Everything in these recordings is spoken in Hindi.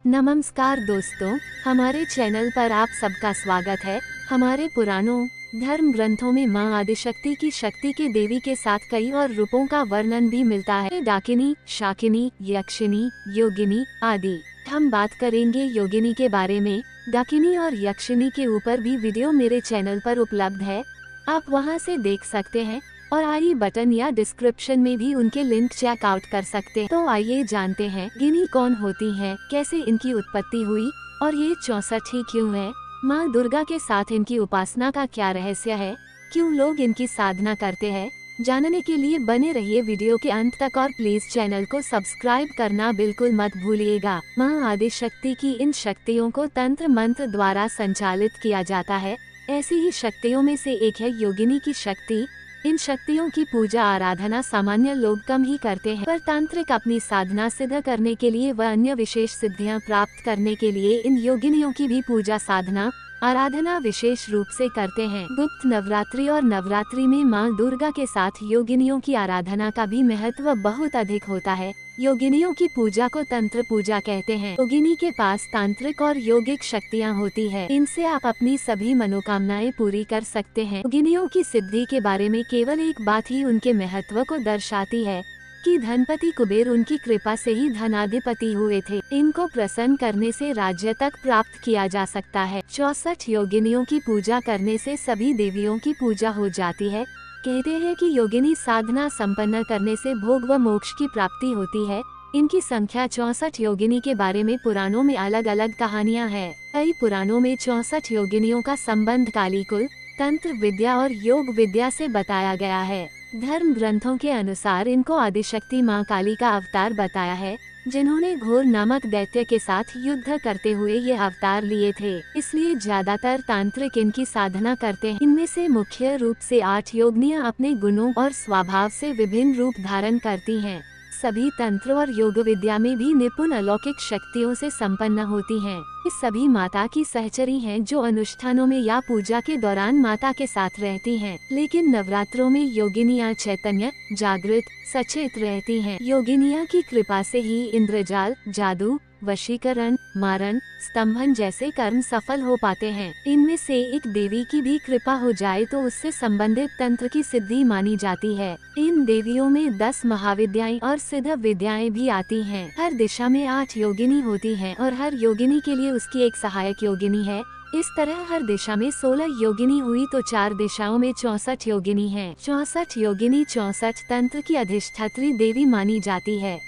नमस्कार दोस्तों, हमारे चैनल पर आप सबका स्वागत है। हमारे पुराणों धर्म ग्रंथों में मां आदिशक्ति की शक्ति के देवी के साथ कई और रूपों का वर्णन भी मिलता है। डाकिनी, शाकिनी, यक्षिनी, योगिनी आदि। हम बात करेंगे योगिनी के बारे में। डाकिनी और यक्षिनी के ऊपर भी वीडियो मेरे चैनल पर उपलब्ध है, आप वहां से देख सकते हैं और आई बटन या डिस्क्रिप्शन में भी उनके लिंक चेक आउट कर सकते हैं। तो आइए जानते हैं गिनी कौन होती हैं, कैसे इनकी उत्पत्ति हुई और ये 64 ही क्यों है। माँ दुर्गा के साथ इनकी उपासना का क्या रहस्य है, क्यों लोग इनकी साधना करते हैं, जानने के लिए बने रहिए वीडियो के अंत तक और प्लीज चैनल को सब्सक्राइब करना बिल्कुल मत भूलिएगा। माँ आदिशक्ति की इन शक्तियों को तंत्र मंत्र द्वारा संचालित किया जाता है। ऐसी ही शक्तियों में से एक है योगिनी की शक्ति। इन शक्तियों की पूजा आराधना सामान्य लोग कम ही करते हैं, पर तांत्रिक अपनी साधना सिद्ध करने के लिए व अन्य विशेष सिद्धियां प्राप्त करने के लिए इन योगिनियों की भी पूजा साधना आराधना विशेष रूप से करते हैं। गुप्त नवरात्रि और नवरात्रि में मां दुर्गा के साथ योगिनियों की आराधना का भी महत्व बहुत अधिक होता है। योगिनियों की पूजा को तंत्र पूजा कहते हैं। योगिनी के पास तांत्रिक और योगिक शक्तियां होती है, इनसे आप अपनी सभी मनोकामनाएं पूरी कर सकते हैं। योगिनियों की सिद्धि के बारे में केवल एक बात ही उनके महत्व को दर्शाती है कि धनपति कुबेर उनकी कृपा से ही धनाधिपति हुए थे। इनको प्रसन्न करने से राज्य तक प्राप्त किया जा सकता है। 64 योगिनियों की पूजा करने से सभी देवियों की पूजा हो जाती है। कहते हैं कि योगिनी साधना संपन्न करने से भोग व मोक्ष की प्राप्ति होती है। इनकी संख्या 64 योगिनी के बारे में पुराणों में अलग अलग कहानियां हैं। कई पुराणों में 64 योगिनियों का संबंध कालीकुल, तंत्र विद्या और योग विद्या से बताया गया है। धर्म ग्रंथों के अनुसार इनको आदिशक्ति मां काली का अवतार बताया है, जिन्होंने घोर नामक दैत्य के साथ युद्ध करते हुए ये अवतार लिए थे। इसलिए ज्यादातर तांत्रिक इनकी साधना करते हैं। इनमें से मुख्य रूप से 8 योगिनियां अपने गुणों और स्वभाव से विभिन्न रूप धारण करती हैं। सभी तंत्र और योग विद्या में भी निपुण अलौकिक शक्तियों से संपन्न होती हैं। ये सभी माता की सहचरी हैं, जो अनुष्ठानों में या पूजा के दौरान माता के साथ रहती हैं। लेकिन नवरात्रों में योगिनियां चैतन्य, जागृत, सचेत रहती हैं। योगिनियां की कृपा से ही इंद्रजाल, जादू, वशीकरण, मारण, स्तंभन जैसे कर्म सफल हो पाते हैं। इनमें से एक देवी की भी कृपा हो जाए तो उससे संबंधित तंत्र की सिद्धि मानी जाती है। इन देवियों में 10 महाविद्याएं और सिद्ध विद्याएं भी आती हैं। हर दिशा में 8 योगिनी होती हैं और हर योगिनी के लिए उसकी एक सहायक योगिनी है। इस तरह हर दिशा में 16 योगिनी हुई तो 4 दिशाओं में 64 योगिनी हैं। 64 योगिनी 64 तंत्र की अधिष्ठात्री देवी मानी जाती है।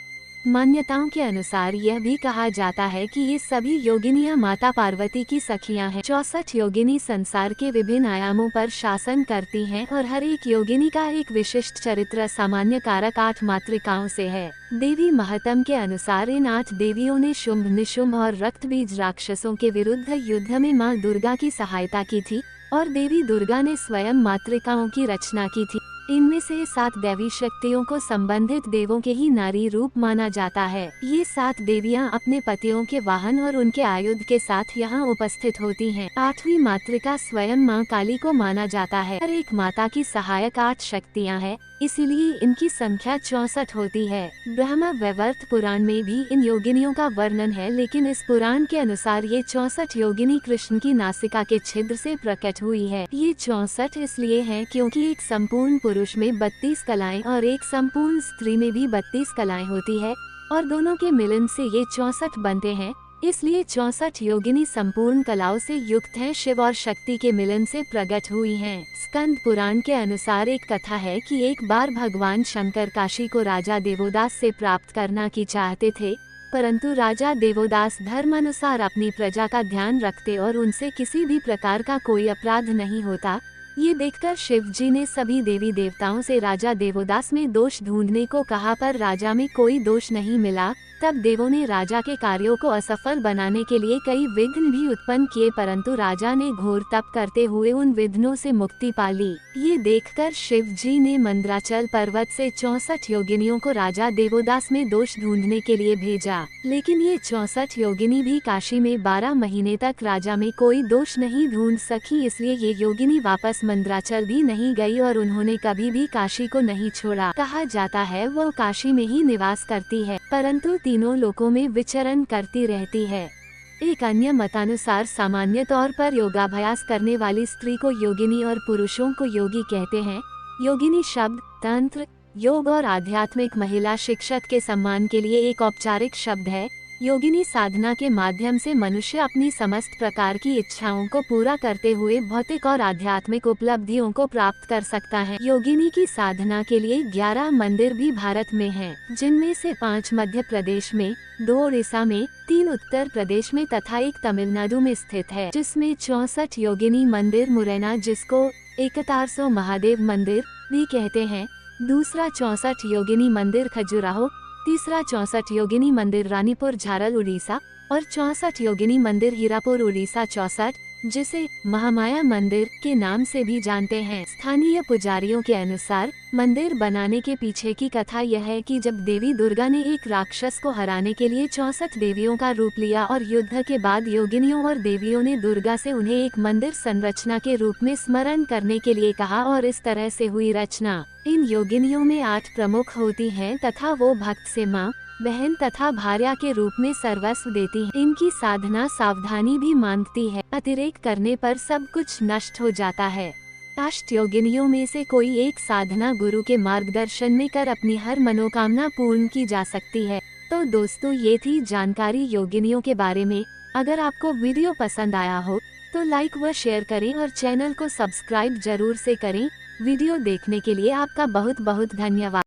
मान्यताओं के अनुसार यह भी कहा जाता है कि ये सभी योगिनियां माता पार्वती की सखियां हैं। 64 योगिनी संसार के विभिन्न आयामों पर शासन करती हैं और हर एक योगिनी का एक विशिष्ट चरित्र सामान्य कारक 8 मातृकाओं से है। देवी महत्म के अनुसार इन 8 देवियों ने शुंभ, निशुंभ और रक्तबीज राक्षसों के विरुद्ध युद्ध में मां दुर्गा की सहायता की थी और देवी दुर्गा ने स्वयं मातृकाओं की रचना की थी। इनमें से 7 दैवी शक्तियों को संबंधित देवों के ही नारी रूप माना जाता है। ये 7 देवियां अपने पतियों के वाहन और उनके आयुध के साथ यहाँ उपस्थित होती हैं। 8वीं मातृका स्वयं मां काली को माना जाता है। हर एक माता की सहायक 8 शक्तियां हैं, इसीलिए इनकी संख्या 64 होती है। ब्रह्म वैवर्त पुराण में भी इन योगिनियों का वर्णन है, लेकिन इस पुराण के अनुसार ये 64 योगिनी कृष्ण की नासिका के छिद्र से प्रकट हुई है। ये 64 इसलिए हैं क्योंकि एक संपूर्ण पुरुष में 32 कलाएं और एक संपूर्ण स्त्री में भी 32 कलाएं होती है और दोनों के मिलन से ये 64 बनते हैं। इसलिए 64 योगिनी संपूर्ण कलाओं से युक्त हैं, शिव और शक्ति के मिलन से प्रकट हुई हैं। स्कंद पुराण के अनुसार एक कथा है कि एक बार भगवान शंकर काशी को राजा देवोदास से प्राप्त करना की चाहते थे, परंतु राजा देवोदास धर्म अनुसार अपनी प्रजा का ध्यान रखते और उनसे किसी भी प्रकार का कोई अपराध नहीं होता। ये देखकर शिव जी ने सभी देवी देवताओं से राजा देवोदास में दोष ढूंढने को कहा, पर राजा में कोई दोष नहीं मिला। तब देवों ने राजा के कार्यों को असफल बनाने के लिए कई विघ्न भी उत्पन्न किए, परंतु राजा ने घोर तप करते हुए उन विघ्नों से मुक्ति पा ली। ये देखकर शिव जी ने मंद्राचल पर्वत से 64 योगिनियों को राजा देवोदास में दोष ढूंढने के लिए भेजा, लेकिन ये 64 योगिनी भी काशी में 12 महीने तक राजा में कोई दोष नहीं ढूंढ सकी। इसलिए ये योगिनी वापस मंद्राचल भी नहीं गई और उन्होंने कभी भी काशी को नहीं छोड़ा। कहा जाता है वो काशी में ही निवास करती है, परंतु तीनों लोकों में विचरण करती रहती है। एक अन्य मतानुसार सामान्य तौर पर योगाभ्यास करने वाली स्त्री को योगिनी और पुरुषों को योगी कहते हैं। योगिनी शब्द तंत्र, योग और आध्यात्मिक महिला शिक्षक के सम्मान के लिए एक औपचारिक शब्द है। योगिनी साधना के माध्यम से मनुष्य अपनी समस्त प्रकार की इच्छाओं को पूरा करते हुए भौतिक और आध्यात्मिक उपलब्धियों को प्राप्त कर सकता है। योगिनी की साधना के लिए 11 मंदिर भी भारत में हैं, जिनमें से 5 मध्य प्रदेश में, 2 उड़ीसा में, 3 उत्तर प्रदेश में तथा 1 तमिलनाडु में स्थित है, जिसमें 64 योगिनी मंदिर मुरैना, जिसको 4100 महादेव मंदिर भी कहते हैं, दूसरा 64 योगिनी मंदिर खजुराहो, तीसरा 64 योगिनी मंदिर रानीपुर झारल उड़ीसा और 64 योगिनी मंदिर हीरापुर उड़ीसा 64, जिसे महामाया मंदिर के नाम से भी जानते हैं। स्थानीय पुजारियों के अनुसार मंदिर बनाने के पीछे की कथा यह है कि जब देवी दुर्गा ने एक राक्षस को हराने के लिए 64 देवियों का रूप लिया और युद्ध के बाद योगिनियों और देवियों ने दुर्गा से उन्हें एक मंदिर संरचना के रूप में स्मरण करने के लिए कहा और इस तरह से हुई रचना। इन योगिनियों में 8 प्रमुख होती हैं तथा वो भक्त से माँ, बहन तथा भार्या के रूप में सर्वस्व देती हैं। इनकी साधना सावधानी भी मांगती है, अतिरेक करने पर सब कुछ नष्ट हो जाता है। अष्ट योगिनियों में से कोई एक साधना गुरु के मार्गदर्शन में कर अपनी हर मनोकामना पूर्ण की जा सकती है। तो दोस्तों, ये थी जानकारी योगिनियों के बारे में। अगर आपको वीडियो पसंद आया हो तो लाइक व शेयर करें और चैनल को सब्सक्राइब जरूर से करें। वीडियो देखने के लिए आपका बहुत बहुत धन्यवाद।